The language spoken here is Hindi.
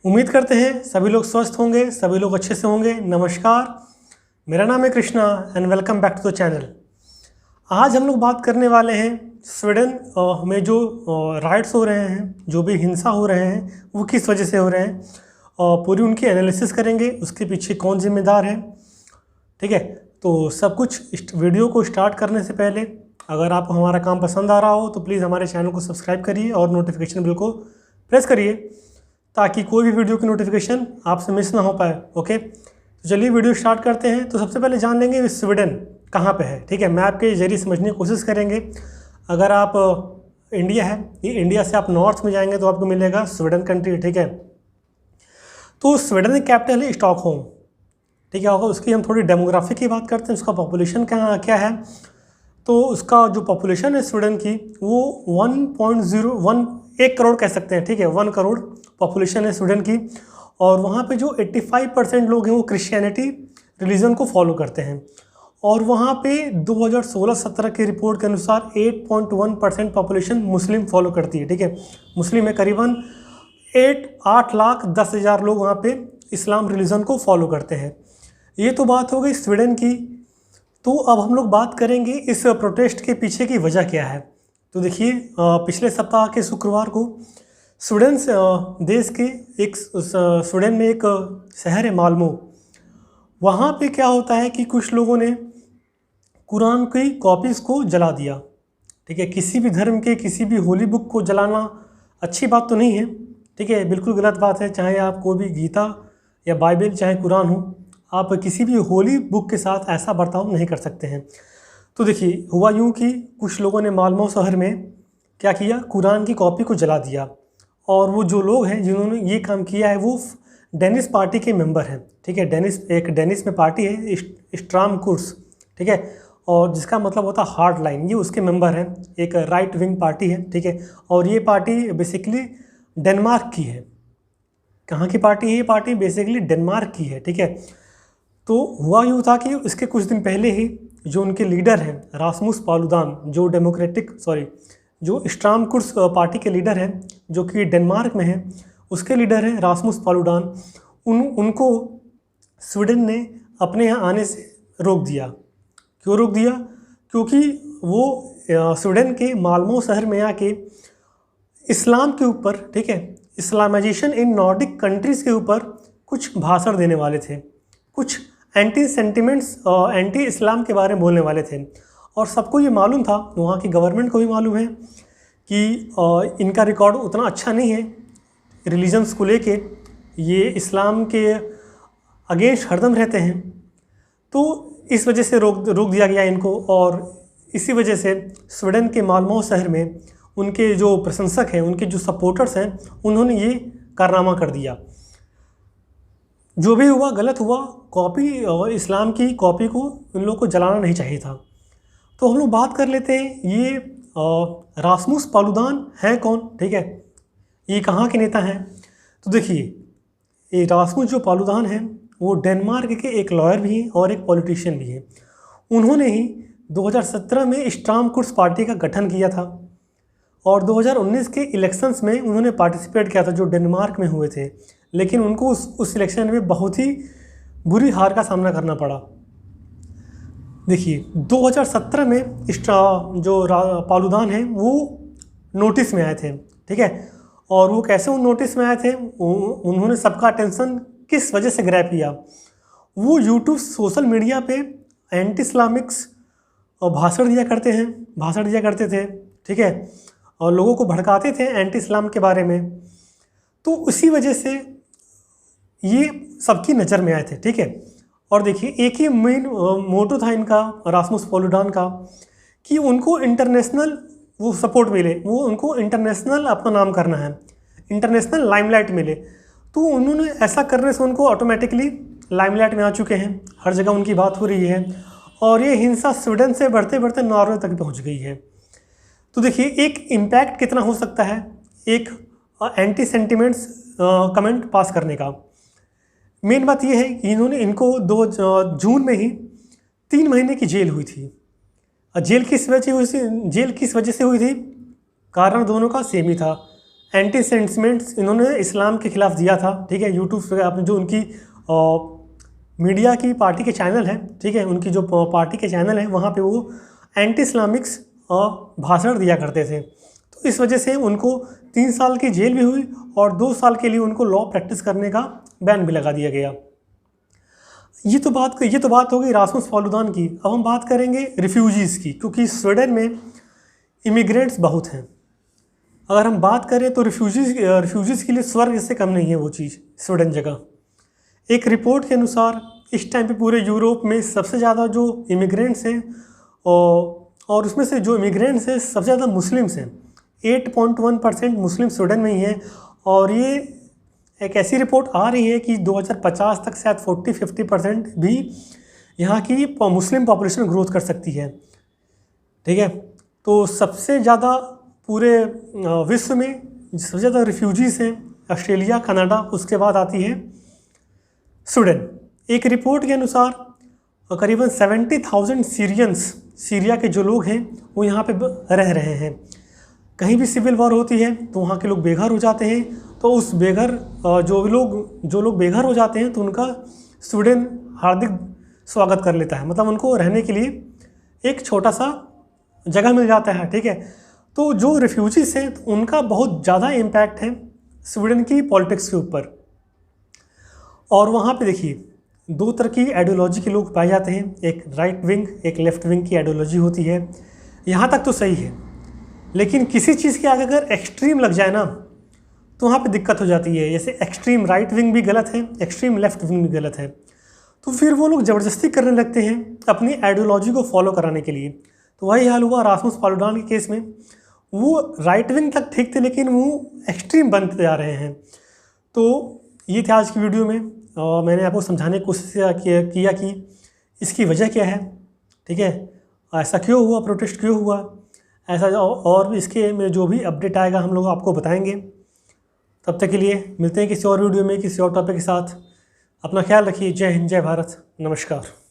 उम्मीद करते हैं सभी लोग स्वस्थ होंगे, सभी लोग अच्छे से होंगे। नमस्कार, मेरा नाम है Krishna and welcome back to the channel. आज हम लोग बात करने वाले हैं स्वीडन में जो राइट्स हो रहे हैं, जो भी हिंसा हो रहे हैं वो किस वजह से हो रहे हैं, और पूरी उनकी एनालिसिस करेंगे, उसके पीछे कौन जिम्मेदार है। ठीक है, तो सब कुछ इस वीडियो को स्टार्ट करने से पहले अगर आपको हमारा काम पसंद आ रहा हो तो प्लीज़ हमारे चैनल को सब्सक्राइब करिए और नोटिफिकेशन बिल को प्रेस करिए ताकि कोई भी वीडियो की नोटिफिकेशन आपसे मिस ना हो पाए। ओके, तो चलिए वीडियो स्टार्ट करते हैं। तो सबसे पहले जान लेंगे स्वीडन कहाँ पे है। ठीक है, मैप के जरिए समझने की कोशिश करेंगे। अगर आप इंडिया है, ये इंडिया से आप नॉर्थ में जाएंगे तो आपको मिलेगा स्वीडन कंट्री। ठीक है, तो स्वीडन की कैपिटल है स्टॉकहोम। ठीक है, उसकी हम थोड़ी डेमोग्राफी की बात करते हैं, उसका पॉपुलेशन क्या है। तो उसका जो पॉपुलेशन है स्वीडन की वो 1 करोड़ कह सकते हैं। ठीक है, 1 करोड़ पॉपुलेशन है स्वीडन की। और वहाँ पे जो 85% लोग हैं वो क्रिश्चियनिटी रिलीजन को फॉलो करते हैं। और वहाँ पे 2016-17 की रिपोर्ट के अनुसार 8.1% पॉपुलेशन मुस्लिम फॉलो करती है। ठीक है, मुस्लिम है करीबन 8,10,000 लोग वहाँ पे इस्लाम रिलीजन को फॉलो करते हैं। ये तो बात हो गई स्वीडन की। तो अब हम लोग बात करेंगे इस प्रोटेस्ट के पीछे की वजह क्या है। तो देखिए, पिछले सप्ताह के शुक्रवार को स्वीडन देश के स्वीडन में एक शहर है माल्मो। वहाँ पे क्या होता है कि कुछ लोगों ने कुरान की कॉपीज़ को जला दिया। ठीक है, किसी भी धर्म के किसी भी होली बुक को जलाना अच्छी बात तो नहीं है। ठीक है, बिल्कुल गलत बात है। चाहे आप कोई भी गीता या बाइबल चाहे कुरान हो, आप किसी भी होली बुक के साथ ऐसा बर्ताव नहीं कर सकते हैं। तो देखिए, हुआ यूँ कि कुछ लोगों ने माल्मो शहर में क्या किया, कुरान की कॉपी को जला दिया। और वो जो लोग हैं जिन्होंने ये काम किया है वो डेनिस पार्टी के मेंबर हैं। ठीक है, डेनिस में पार्टी है स्ट्राम कुर्स। ठीक है, और जिसका मतलब होता है हार्ड लाइन, ये उसके मेंबर हैं। एक राइट विंग पार्टी है। ठीक है, और ये पार्टी बेसिकली डेनमार्क की है। कहाँ की पार्टी है ये पार्टी? बेसिकली डेनमार्क की है। ठीक है, तो हुआ यूँ था कि इसके कुछ दिन पहले ही जो उनके लीडर हैं रासमुस पालुदान, जो स्ट्राम कुर्स पार्टी के लीडर हैं जो कि डेनमार्क में हैं, उसके लीडर हैं रासमुस पालुदान। उनको स्वीडन ने अपने यहाँ आने से रोक दिया। क्यों रोक दिया? क्योंकि वो स्वीडन के माल्मो शहर में आके इस्लाम के ऊपर, ठीक है, इस्लामाइजेशन इन नॉर्डिक कंट्रीज़ के ऊपर कुछ भाषण देने वाले थे, कुछ एंटी सेंटिमेंट्स एंटी इस्लाम के बारे में बोलने वाले थे। और सबको ये मालूम था, वहाँ की गवर्नमेंट को भी मालूम है कि इनका रिकॉर्ड उतना अच्छा नहीं है रिलीजन्स को लेके, ये इस्लाम के अगेंस्ट हरदम रहते हैं। तो इस वजह से रोक दिया गया इनको। और इसी वजह से स्वीडन के माल्मो शहर में उनके जो प्रशंसक हैं, उनके जो सपोर्टर्स हैं, उन्होंने ये कारनामा कर दिया। जो भी हुआ गलत हुआ। कॉपी और इस्लाम की कॉपी को उन लोगों को जलाना नहीं चाहिए था। तो हम लोग बात कर लेते हैं ये रासमुस पालुदान हैं कौन। ठीक है, ये कहाँ के नेता हैं? तो देखिए, ये रासमुस जो पालुदान हैं वो डेनमार्क के एक लॉयर भी हैं और एक पॉलिटिशियन भी हैं। उन्होंने ही 2017 में स्ट्राम कुर्स पार्टी का गठन किया था और 2019 के इलेक्शंस में उन्होंने पार्टिसिपेट किया था जो डेनमार्क में हुए थे। लेकिन उनको उस इलेक्शन में बहुत ही बुरी हार का सामना करना पड़ा। देखिए, 2017 में जो पालुदान हैं वो नोटिस में आए थे। ठीक है, और वो कैसे उन नोटिस में आए थे, उन्होंने सबका अटेंशन किस वजह से ग्रैब किया? वो यूट्यूब सोशल मीडिया पे एंटी इस्लामिक्स भाषण दिया करते थे। ठीक है, और लोगों को भड़काते थे एंटी इस्लाम के बारे में। तो उसी वजह से ये सबकी नज़र में आए थे। ठीक है, और देखिए, एक ही मेन मोटो था इनका रासमुस पालुदान का कि उनको इंटरनेशनल वो सपोर्ट मिले, वो उनको इंटरनेशनल अपना नाम करना है, इंटरनेशनल लाइमलाइट मिले। तो उन्होंने ऐसा करने से उनको ऑटोमेटिकली लाइमलाइट में आ चुके हैं, हर जगह उनकी बात हो रही है। और ये हिंसा स्वीडन से बढ़ते बढ़ते नॉर्वे तक पहुंच गई है। तो देखिए, एक इम्पैक्ट कितना हो सकता है एक एंटी सेंटिमेंट्स कमेंट पास करने का। मेन बात यह है कि इनको 2 जून में ही 3 महीने की जेल हुई थी। जेल किस वजह से हुई थी? कारण दोनों का सेम ही था, एंटी सेंटिमेंट्स इन्होंने इस्लाम के ख़िलाफ़ दिया था, ठीक है। यूट्यूब पे आपने जो उनकी मीडिया की पार्टी के चैनल है, ठीक है, उनकी जो पार्टी के चैनल है वहाँ पे वो एंटी इस्लामिक्स भाषण दिया करते थे। तो इस वजह से उनको 3 साल की जेल भी हुई और 2 साल के लिए उनको लॉ प्रैक्टिस करने का बैन भी लगा दिया गया। ये तो बात हो गई रासमुस पालुदान की। अब हम बात करेंगे रिफ्यूजीज़ की, क्योंकि स्वीडन में इमिग्रेंट्स बहुत हैं। अगर हम बात करें तो रिफ्यूजीज़ के लिए स्वर्ग से कम नहीं है वो चीज़, स्वीडन जगह। एक रिपोर्ट के अनुसार इस टाइम पे पूरे यूरोप में सबसे ज़्यादा जो इमिग्रेंट्स हैं और उसमें से जो इमिग्रेंट्स हैं सबसे ज़्यादा मुस्लिम्स हैं। 8.1% मुस्लिम स्वीडन में ही हैं। और ये एक ऐसी रिपोर्ट आ रही है कि 2050 तक शायद 40-50% भी यहाँ की मुस्लिम पॉपुलेशन ग्रोथ कर सकती है, ठीक है। तो सबसे ज़्यादा पूरे विश्व में सबसे ज़्यादा रिफ्यूजीज़ हैं ऑस्ट्रेलिया, कनाडा, उसके बाद आती है स्वीडन। एक रिपोर्ट के अनुसार करीबन 70,000 सीरिया के जो लोग हैं वो यहाँ पे रह रहे हैं। कहीं भी सिविल वॉर होती है तो वहाँ के लोग बेघर हो जाते हैं। तो उस जो लोग बेघर हो जाते हैं तो उनका स्वीडन हार्दिक स्वागत कर लेता है, मतलब उनको रहने के लिए एक छोटा सा जगह मिल जाता है, ठीक है। तो जो रिफ्यूजीज़ हैं तो उनका बहुत ज़्यादा इम्पैक्ट है स्वीडन की पॉलिटिक्स के ऊपर। और वहाँ पे देखिए 2 तरह की आइडियोलॉजी के लोग पाए जाते हैं, एक राइट विंग, एक लेफ्ट विंग की आइडियोलॉजी होती है। यहाँ तक तो सही है, लेकिन किसी चीज़ के आगे अगर एक्सट्रीम लग जाए ना तो वहाँ पे दिक्कत हो जाती है। जैसे एक्सट्रीम राइट विंग भी गलत है, एक्सट्रीम लेफ्ट विंग भी गलत है। तो फिर वो लोग ज़बरदस्ती करने लगते हैं अपनी आइडियोलॉजी को फॉलो कराने के लिए। तो वही हाल हुआ रासमुस पालुडान के केस में। वो राइट विंग तक ठीक थे लेकिन वो एक्सट्रीम बनते जा रहे हैं। तो ये था आज की वीडियो में, और मैंने आपको समझाने की कोशिश किया कि इसकी वजह क्या है, ठीक है, ऐसा क्यों हुआ, प्रोटेस्ट क्यों हुआ, ऐसा। और भी इसके में जो भी अपडेट आएगा हम लोग आपको बताएंगे। तब तक के लिए मिलते हैं किसी और वीडियो में किसी और टॉपिक के साथ। अपना ख्याल रखिए। जय हिंद, जय भारत, नमस्कार।